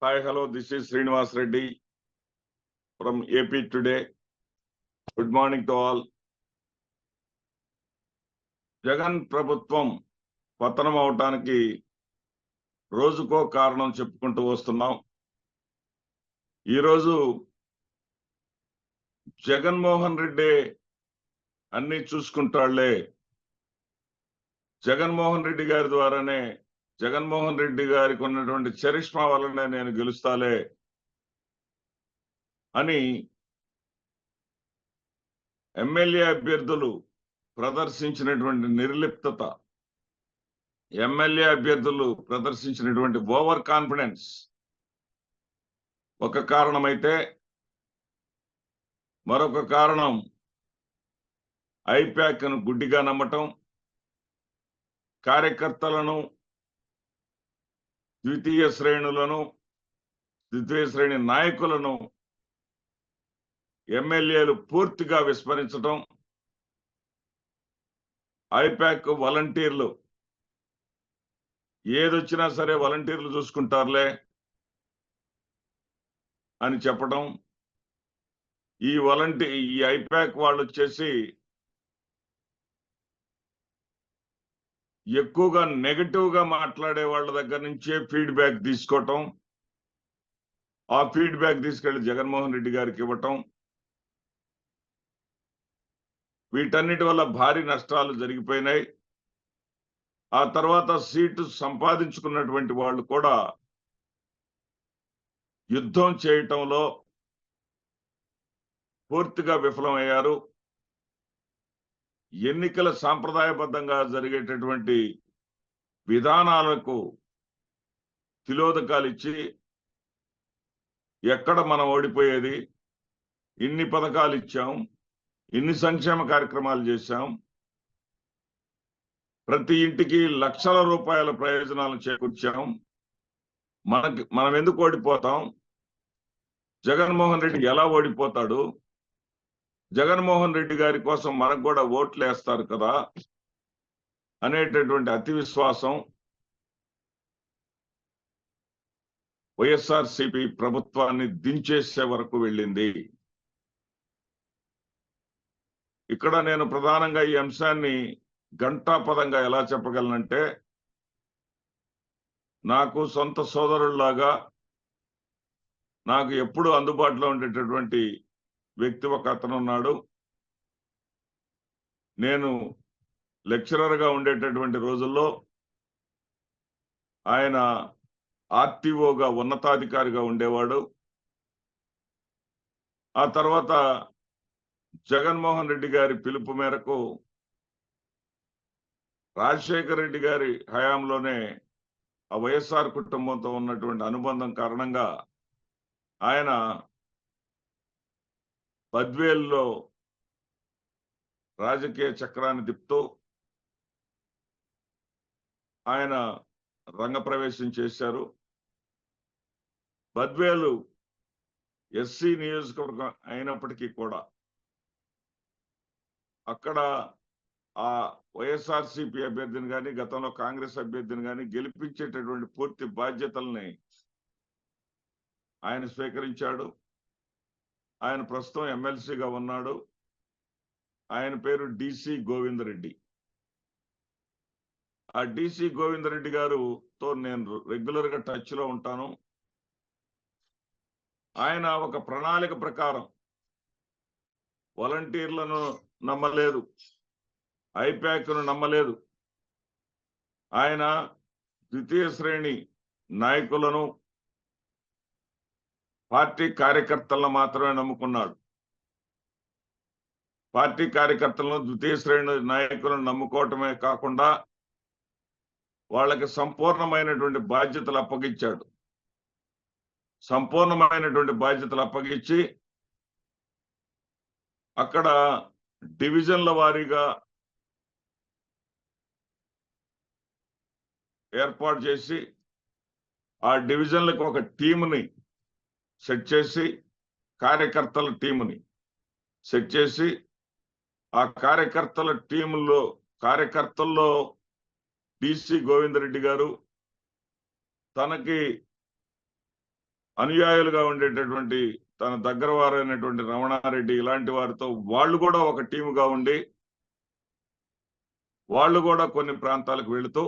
Hi, hello, this is Srinivas Reddy from AP Today. Good morning to all. Jagan ప్రభుత్వం పతనం అవటానికి రోజుకో కారణం చెప్పుకుంటూ వస్తున్నాం. ఈరోజు జగన్మోహన్ రెడ్డి అన్ని చూసుకుంటాళ్లే, జగన్మోహన్ రెడ్డి గారి ద్వారానే, జగన్మోహన్ రెడ్డి గారికి ఉన్నటువంటి చరిష్మా వల్లనే నేను గెలుస్తాలే అని ఎమ్మెల్యే అభ్యర్థులు ప్రదర్శించినటువంటి నిర్లిప్తత, ఎమ్మెల్యే అభ్యర్థులు ప్రదర్శించినటువంటి ఓవర్ కాన్ఫిడెన్స్ ఒక కారణమైతే, మరొక కారణం ఐప్యాక్ను గుడ్డిగా నమ్మటం, కార్యకర్తలను, ద్వితీయ శ్రేణి నాయకులను ఎమ్మెల్యేలు పూర్తిగా విస్మరించడం, ఐప్యాక్ వాలంటీర్లు ఏదొచ్చినా సరే వాలంటీర్లు చూసుకుంటారులే అని చెప్పడం, ఈ ఐప్యాక్ వాళ్ళు వచ్చేసి ఎక్కువగా నెగటివ్ గా మాట్లాడే వాళ్ళ దగ్గర నుంచే ఫీడ్బ్యాక్ తీసుకోవటం, ఆ ఫీడ్బ్యాక్ తీసుకెళ్లి జగన్మోహన్ రెడ్డి గారికి ఇవ్వటం, వీటన్నిటి వల్ల భారీ నష్టాలు జరిగిపోయినాయి. ఆ తర్వాత సీటు సంపాదించుకున్నటువంటి వాళ్ళు కూడా యుద్ధం చేయటంలో పూర్తిగా విఫలమయ్యారు. ఎన్నికల సాంప్రదాయబద్ధంగా జరిగేటటువంటి విధానాలకు తిలోదకాలు ఇచ్చి, ఎక్కడ మనం ఓడిపోయేది, ఇన్ని పథకాలు ఇచ్చాం, ఇన్ని సంక్షేమ కార్యక్రమాలు చేశాం, ప్రతి ఇంటికి లక్షల రూపాయల ప్రయోజనాలను చేకూర్చాం, మనం ఎందుకు ఓడిపోతాం, జగన్మోహన్ రెడ్డి ఎలా ఓడిపోతాడు, జగన్మోహన్ రెడ్డి గారి కోసం మనకు కూడా ఓట్లు వేస్తారు కదా అనేటటువంటి అతి విశ్వాసం వైఎస్ఆర్సీపీ ప్రభుత్వాన్ని దించేసే వరకు వెళ్ళింది. ఇక్కడ నేను ప్రధానంగా ఈ అంశాన్ని ఘంటాపదంగా ఎలా చెప్పగలనంటే, నాకు సొంత సోదరుల్లాగా నాకు ఎప్పుడు అందుబాటులో ఉండేటటువంటి వ్యక్తి ఒక అతను ఉన్నాడు. నేను లెక్చరర్గా ఉండేటటువంటి రోజుల్లో ఆయన ఆర్టీఓగా ఉన్నతాధికారిగా ఉండేవాడు. ఆ తర్వాత జగన్మోహన్ రెడ్డి గారి పిలుపు మేరకు రాజశేఖర రెడ్డి గారి హయాంలోనే ఆ వైఎస్ఆర్ కుటుంబంతో ఉన్నటువంటి అనుబంధం కారణంగా ఆయన బద్వేల్లో రాజకీయ చక్రాన్ని తిప్పుతూ ఆయన రంగప్రవేశం చేశారు. బద్వేలు ఎస్సీ నియోజకవర్గం అయినప్పటికీ కూడా అక్కడ ఆ వైఎస్ఆర్సీపీ అభ్యర్థిని కానీ, గతంలో కాంగ్రెస్ అభ్యర్థిని కానీ గెలిపించేటటువంటి పూర్తి బాధ్యతల్ని ఆయన స్వీకరించాడు. ఆయన ప్రస్తుతం ఎమ్మెల్సీగా ఉన్నాడు. ఆయన పేరు డిసి గోవిందరెడ్డి. ఆ డిసి గోవిందరెడ్డి గారుతో నేను రెగ్యులర్ గా టచ్ లో ఉంటాను. ఆయన ఒక ప్రణాళిక ప్రకారం వాలంటీర్లను నమ్మలేదు, ఐప్యాక్ను నమ్మలేదు. ఆయన ద్వితీయ శ్రేణి నాయకులను, పార్టీ కార్యకర్తలను మాత్రమే నమ్ముకున్నాడు. పార్టీ కార్యకర్తలను, ద్వితీయ శ్రేణి నాయకులను నమ్ముకోవటమే కాకుండా వాళ్ళకి సంపూర్ణమైనటువంటి బాధ్యతలు అప్పగించాడు. సంపూర్ణమైనటువంటి బాధ్యతలు అప్పగించి అక్కడ డివిజన్ల వారీగా ఏర్పాటు చేసి, ఆ డివిజన్లకు ఒక టీముని సెట్ చేసి, కార్యకర్తల టీముని సెట్ చేసి, ఆ కార్యకర్తల్లో డిసి గోవిందరెడ్డి గారు తనకి అనుయాయులుగా ఉండేటటువంటి తన దగ్గర వారైనటువంటి రమణారెడ్డి ఇలాంటి వారితో వాళ్ళు కూడా ఒక టీముగా ఉండి వాళ్ళు కూడా కొన్ని ప్రాంతాలకు వెళుతూ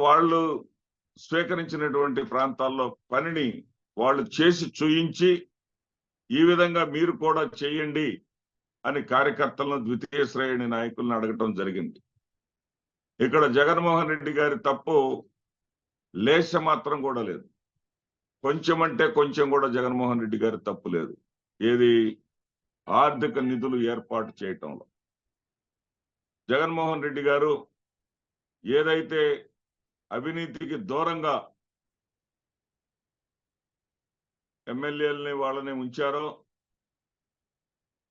వాళ్ళు స్వీకరించినటువంటి ప్రాంతాల్లో పనిని వాళ్ళు చేసి చూయించి ఈ విధంగా మీరు కూడా చేయండి అని కార్యకర్తలను ద్వితీయ శ్రేణి నాయకులను అడగటం జరిగింది. ఇక్కడ జగన్మోహన్ రెడ్డి గారి తప్పు లేశ మాత్రం కూడా లేదు. కొంచెం అంటే కొంచెం కూడా జగన్మోహన్ రెడ్డి గారి తప్పు లేదు. ఏది ఆర్థిక నిధులు ఏర్పాటు చేయటంలో జగన్మోహన్ రెడ్డి గారు ఏదైతే అవినీతికి దూరంగా ఎమ్మెల్యేలని వాళ్ళని ఉంచారో,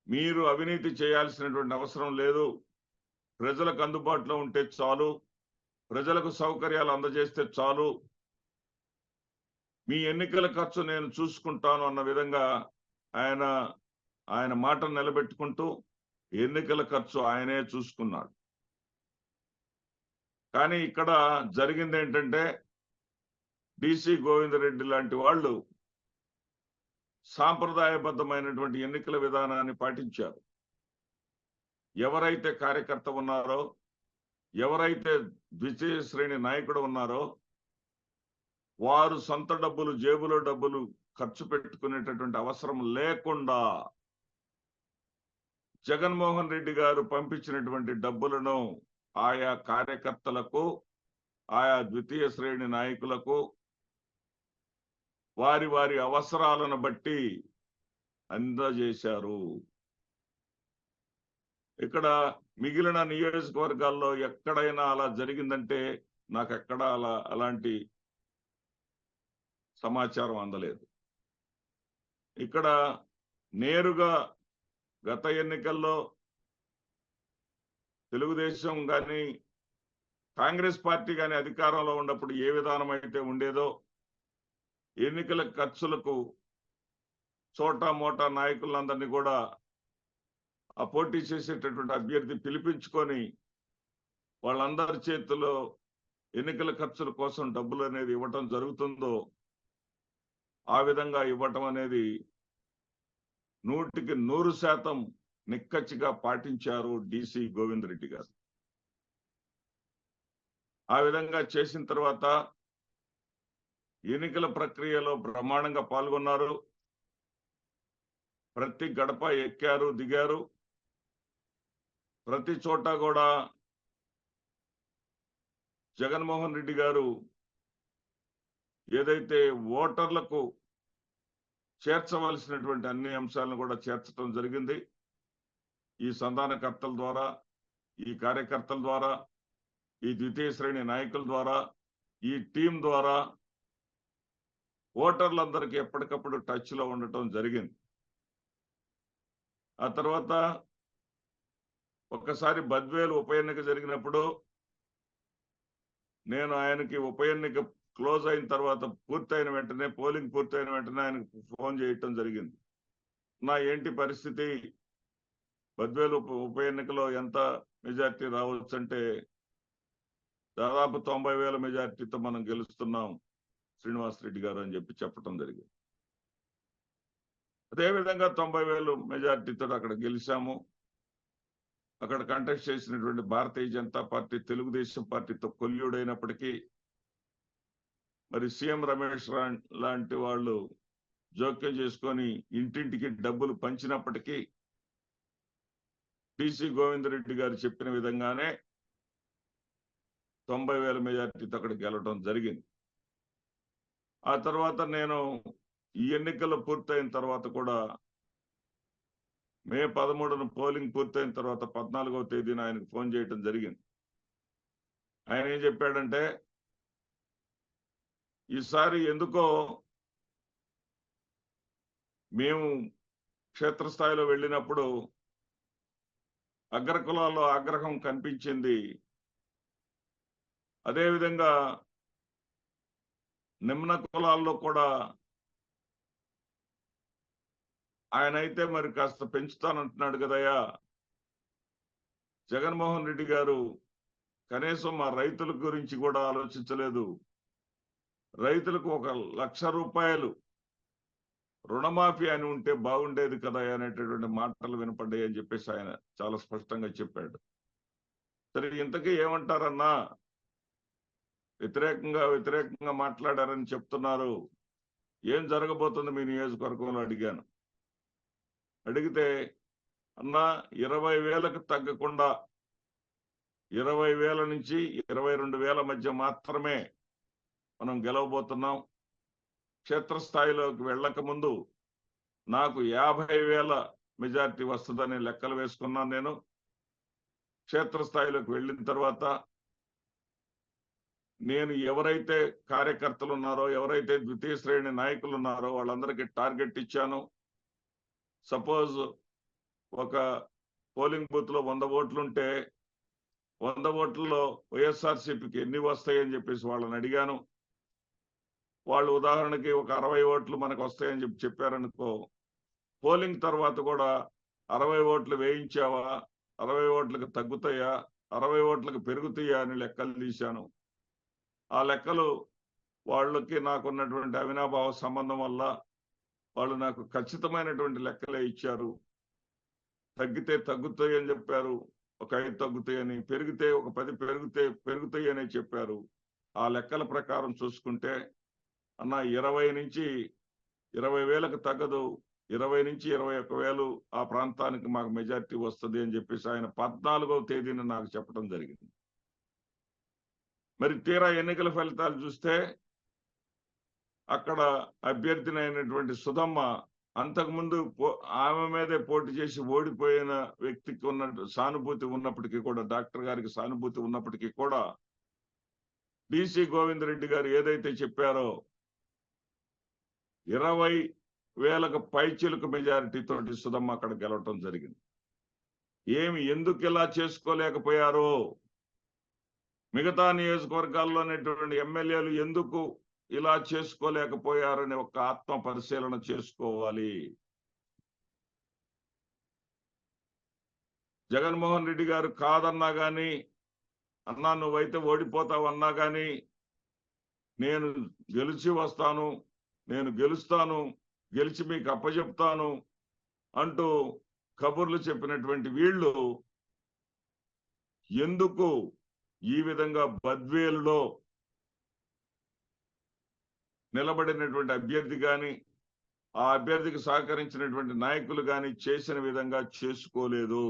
మీరు అవినీతి చేయాల్సినటువంటి అవసరం లేదు, ప్రజలకు అందుబాటులో ఉంటే చాలు, ప్రజలకు సౌకర్యాలు అందజేస్తే చాలు, మీ ఎన్నికల ఖర్చు నేను చూసుకుంటాను అన్న విధంగా ఆయన మాటను నిలబెట్టుకుంటూ ఎన్నికల ఖర్చు ఆయనే చూసుకున్నాడు. కానీ ఇక్కడ జరిగింది ఏంటంటే డిసి గోవిందరెడ్డి లాంటి వాళ్ళు సాంప్రదాయబద్ధమైనటువంటి ఎన్నికల విధానాన్ని పాటించారు. ఎవరైతే కార్యకర్త ఉన్నారో, ఎవరైతే ద్వితీయ శ్రేణి నాయకుడు ఉన్నారో వారు సొంత డబ్బులు, జేబులో డబ్బులు ఖర్చు పెట్టుకునేటటువంటి అవసరం లేకుండా జగన్మోహన్ రెడ్డి గారు పంపించినటువంటి డబ్బులను ఆయా కార్యకర్తలకు, ఆయా ద్వితీయ శ్రేణి నాయకులకు వారి వారి అవసరాలను బట్టి అందజేశారు. ఇక్కడ మిగిలిన నియోజకవర్గాల్లో ఎక్కడైనా అలా జరిగిందంటే నాకు ఎక్కడ అలాంటి సమాచారం అందలేదు. ఇక్కడ నేరుగా గత ఎన్నికల్లో తెలుగుదేశం కానీ కాంగ్రెస్ పార్టీ కానీ అధికారంలో ఉన్నప్పుడు ఏ విధానం అయితే ఉండేదో ఎన్నికల ఖర్చులకు చోటా మోటా నాయకులందరినీ కూడా ఆ పోటీ చేసేటటువంటి అభ్యర్థి పిలిపించుకొని వాళ్ళందరి చేతిలో ఎన్నికల ఖర్చుల కోసం డబ్బులు అనేది ఇవ్వటం జరుగుతుందో ఆ విధంగా ఇవ్వటం అనేది 100% నిక్కచ్చిగా పాటించారు డిసి గోవిందరెడ్డి గారు. ఆ విధంగా చేసిన తర్వాత ఎన్నికల ప్రక్రియలో బ్రహ్మాండంగా పాల్గొన్నారు. ప్రతి గడప ఎక్కారు, దిగారు. ప్రతి చోట కూడా జగన్మోహన్ రెడ్డి గారు ఏదైతే ఓటర్లకు చేర్చవలసినటువంటి అన్ని అంశాలను కూడా చేర్చడం జరిగింది. ఈ సంధానకర్తల ద్వారా, ఈ కార్యకర్తల ద్వారా, ఈ ద్వితీయ శ్రేణి నాయకుల ద్వారా, ఈ టీం ద్వారా ఓటర్లందరికీ ఎప్పటికప్పుడు టచ్ లో ఉండటం జరిగింది. ఆ తర్వాత ఒక్కసారి బద్వేలు ఉప ఎన్నిక జరిగినప్పుడు నేను ఆయనకి ఉప ఎన్నిక క్లోజ్ అయిన తర్వాత పూర్తయిన వెంటనే, పోలింగ్ పూర్తయిన వెంటనే ఆయనకు ఫోన్ చేయటం జరిగింది. ఏంటి పరిస్థితి, బద్వేలు ఉప ఎన్నికలో ఎంత మెజార్టీ రావచ్చు అంటే దాదాపు 90,000 మెజార్టీతో మనం గెలుస్తున్నాం శ్రీనివాస్ రెడ్డి గారు అని చెప్పటం జరిగింది. అదేవిధంగా 90,000 మెజార్టీతో అక్కడ గెలిచాము. అక్కడ కంటెస్ట్ చేసినటువంటి భారతీయ జనతా పార్టీ తెలుగుదేశం పార్టీతో కొల్లుడైనప్పటికీ మరి సీఎం రమేష్ లాంటి వాళ్ళు జోక్యం చేసుకొని ఇంటింటికి డబ్బులు పంచినప్పటికీ డిసి గోవిందరెడ్డి గారు చెప్పిన విధంగానే 90,000 మెజార్టీతో అక్కడ గెలవడం జరిగింది. ఆ తర్వాత నేను ఈ ఎన్నికలు పూర్తయిన తర్వాత కూడా మే 13న పోలింగ్ పూర్తయిన తర్వాత 14వ తేదీన ఆయనకు ఫోన్ చేయటం జరిగింది. ఆయన ఏం చెప్పాడంటే ఈసారి ఎందుకో మేము క్షేత్రస్థాయిలో వెళ్ళినప్పుడు అగ్రకులాల్లో ఆగ్రహం కనిపించింది, అదేవిధంగా నిమ్న కులాల్లో కూడా ఆయన అయితే మరి కాస్త పెంచుతానంటున్నాడు కదయ్యా, జగన్మోహన్ రెడ్డి గారు కనీసం మా రైతుల గురించి కూడా ఆలోచించలేదు, రైతులకు 1,00,000 రూపాయలు రుణమాఫీ అని ఉంటే బాగుండేది కదా అనేటటువంటి మాటలు వినపడ్డాయి అని చెప్పేసి ఆయన చాలా స్పష్టంగా చెప్పాడు. సరే, ఇంతకీ ఏమంటారన్నా? వ్యతిరేకంగా మాట్లాడారని చెప్తున్నారు. ఏం జరగబోతుంది మీ నియోజకవర్గంలో అడిగాను. అడిగితే అన్నా 20,000కు తగ్గకుండా 20,000 నుంచి 22,000 మధ్య మాత్రమే మనం గెలవబోతున్నాం. క్షేత్రస్థాయిలోకి వెళ్ళక ముందు నాకు 50,000 మెజారిటీ వస్తుందని లెక్కలు వేసుకున్నాను నేను. క్షేత్రస్థాయిలోకి వెళ్ళిన తర్వాత నేను ఎవరైతే కార్యకర్తలు ఉన్నారో, ఎవరైతే ద్వితీయ శ్రేణి నాయకులు ఉన్నారో వాళ్ళందరికీ టార్గెట్ ఇచ్చాను. సపోజ్ ఒక పోలింగ్ బూత్ లో 100 ఓట్లుంటే 100 ఓట్లలో వైఎస్ఆర్సీపీకి ఎన్ని వస్తాయని చెప్పేసి వాళ్ళని అడిగాను. వాళ్ళు ఉదాహరణకి ఒక 60 ఓట్లు మనకు వస్తాయని చెప్పారనుకో, పోలింగ్ తర్వాత కూడా 60 ఓట్లు వేయించావా, 60 ఓట్లకు తగ్గుతాయా, 60 ఓట్లకు పెరుగుతాయా అని లెక్కలు తీశాను. ఆ లెక్కలు వాళ్ళకి నాకున్నటువంటి అవినాభావ సంబంధం వల్ల వాళ్ళు నాకు ఖచ్చితమైనటువంటి లెక్కలే ఇచ్చారు. తగ్గితే తగ్గుతాయి అని చెప్పారు, ఒక 5 తగ్గుతాయని, పెరిగితే ఒక 10 పెరుగుతాయి అని చెప్పారు. ఆ లెక్కల ప్రకారం చూసుకుంటే అన్న 20 నుంచి 20,000కు తగ్గదు, 20 నుంచి 21,000 ఆ ప్రాంతానికి మాకు మెజారిటీ వస్తుంది అని చెప్పేసి ఆయన 14వ తేదీన నాకు చెప్పడం జరిగింది. మరి తీరా ఎన్నికల ఫలితాలు చూస్తే అక్కడ అభ్యర్థినైనటువంటి సుధమ్మ అంతకుముందు ఆమె మీదే పోటీ చేసి ఓడిపోయిన వ్యక్తికి ఉన్న సానుభూతి ఉన్నప్పటికీ కూడా, డాక్టర్ గారికి సానుభూతి ఉన్నప్పటికీ కూడా, డిసి గోవిందరెడ్డి గారు ఏదైతే చెప్పారో 20,000కు పైచిలుకు మెజారిటీ తోటి సుధమ్మ అక్కడ గెలవటం జరిగింది. ఎందుకు ఇలా చేసుకోలేకపోయారో, మిగతా నియోజకవర్గాల్లోనేటువంటి ఎమ్మెల్యేలు ఎందుకు ఇలా చేసుకోలేకపోయారని ఒక ఆత్మ పరిశీలన చేసుకోవాలి. జగన్మోహన్ రెడ్డి గారు కాదన్నా గాని, అన్నా నువ్వైతే ఓడిపోతావు అన్నా గాని, నేను గెలిచి వస్తాను, నేను గెలుస్తాను, గెలిచి మీకు అప్పచెప్తాను అంటూ కబుర్లు చెప్పినటువంటి వీళ్ళు ఎందుకు ఈ విధంగా బద్వేలులో నిలబడినటువంటి అభ్యర్థి గాని, ఆ అభ్యర్థికి సహకరించినటువంటి నాయకులు గాని చేసిన విధంగా చేసుకోలేదు?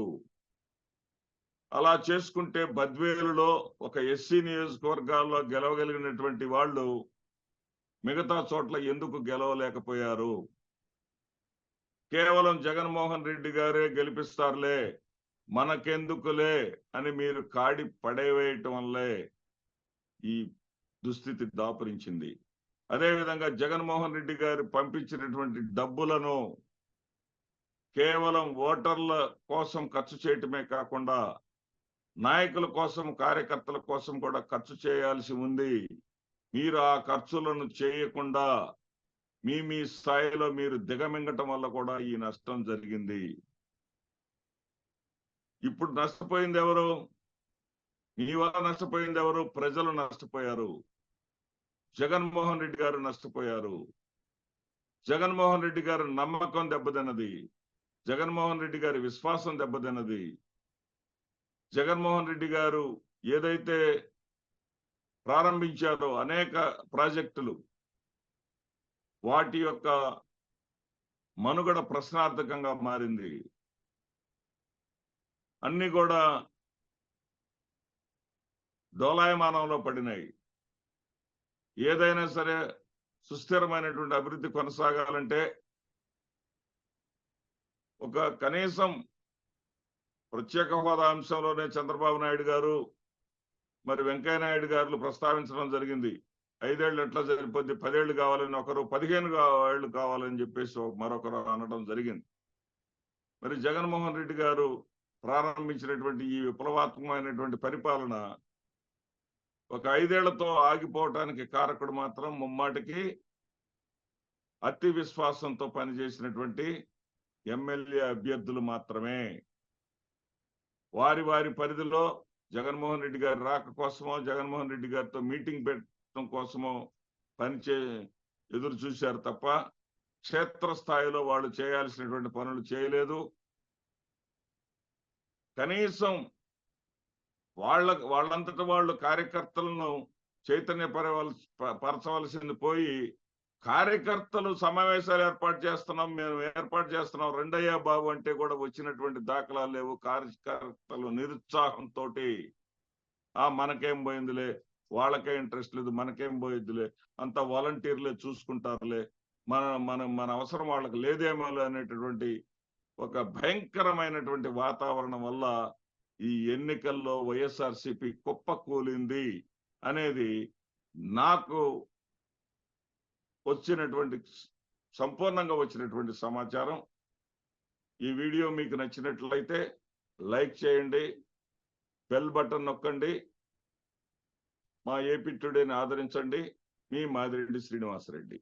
అలా చేసుకుంటే బద్వేలులో ఒక ఎస్సీ నియోజకవర్గాల్లో గెలవగలిగినటువంటి వాళ్ళు మిగతా చోట్ల ఎందుకు గెలవలేకపోయారు? కేవలం జగన్మోహన్ రెడ్డి గారే గెలిపిస్తారులే, మనకెందుకులే అని మీరు కాడి పడేవేయటం వల్లే ఈ దుస్థితి దాపురించింది. అదేవిధంగా జగన్మోహన్ రెడ్డి గారు పంపించినటువంటి డబ్బులను కేవలం ఓటర్ల కోసం ఖర్చు చేయటమే కాకుండా నాయకుల కోసం, కార్యకర్తల కోసం కూడా ఖర్చు చేయాల్సి ఉంది. మీరు ఆ ఖర్చులను చేయకుండా మీ స్థాయిలో మీరు దిగమింగటం వల్ల కూడా ఈ నష్టం జరిగింది. ఇప్పుడు నష్టపోయింది ఎవరు? మీ వల్ల నష్టపోయింది ఎవరు? ప్రజలు నష్టపోయారు. జగన్మోహన్ రెడ్డి గారు నష్టపోయారు. జగన్మోహన్ రెడ్డి గారి నమ్మకం దెబ్బతిన్నది. జగన్మోహన్ రెడ్డి గారి విశ్వాసం దెబ్బతిన్నది. జగన్మోహన్ రెడ్డి గారు ఏదైతే ప్రారంభించారో అనేక ప్రాజెక్టులు, వాటి యొక్క మనుగడ ప్రశ్నార్థకంగా మారింది. అన్ని కూడా డోలాయమానంలో పడినాయి. ఏదైనా సరే సుస్థిరమైనటువంటి అభివృద్ధి కొనసాగాలంటే ఒక కనీసం ప్రత్యేక హోదా అంశంలోనే చంద్రబాబు నాయుడు గారు మరి వెంకయ్య నాయుడు గారు ప్రస్తావించడం జరిగింది. 5 ఏళ్ళు ఎట్లా సరిపోద్ది, 10 ఏళ్ళు కావాలని ఒకరు, 15 ఏళ్ళు కావాలని చెప్పేసి మరొకరు అనడం జరిగింది. మరి జగన్మోహన్ రెడ్డి గారు ప్రారంభించినటువంటి ఈ విప్లవాత్మకమైనటువంటి పరిపాలన ఒక 5 ఏళ్లతో ఆగిపోవటానికి కారకుడు మాత్రం ముమ్మాటికి అతి విశ్వాసంతో పనిచేసినటువంటి ఎమ్మెల్యే అభ్యర్థులు మాత్రమే. వారి పరిధిలో జగన్మోహన్ రెడ్డి గారి రాక కోసమో, జగన్మోహన్ రెడ్డి గారితో మీటింగ్ పెట్టడం కోసమో ఎదురు చూశారు తప్ప క్షేత్రస్థాయిలో వాళ్ళు చేయాల్సినటువంటి పనులు చేయలేదు. కనీసం వాళ్ళంతట వాళ్ళు కార్యకర్తలను పరచవలసింది పోయి, కార్యకర్తలు సమావేశాలు మేము ఏర్పాటు చేస్తున్నాం రెండయ్యా బాబు అంటే కూడా వచ్చినటువంటి దాఖలాలు లేవు. కార్యకర్తలు నిరుత్సాహంతో మనకేం పోయిందిలే, వాళ్ళకే ఇంట్రెస్ట్ లేదు, మనకేం పోయిద్దిలే, అంత వాలంటీర్లే చూసుకుంటారులే, మన అవసరం వాళ్ళకి లేదేమో అనేటటువంటి ఒక భయంకరమైనటువంటి వాతావరణం వల్ల ఈ ఎన్నికల్లో వైఎస్ఆర్సీపీ కుప్పకూలింది అనేది నాకు సంపూర్ణంగా వచ్చినటువంటి సమాచారం. ఈ వీడియో మీకు నచ్చినట్లయితే లైక్ చేయండి, బెల్ బటన్ నొక్కండి, మా ఏపీ టుడేని ఆదరించండి. మీ మాదిరెడ్డి శ్రీనివాసరెడ్డి.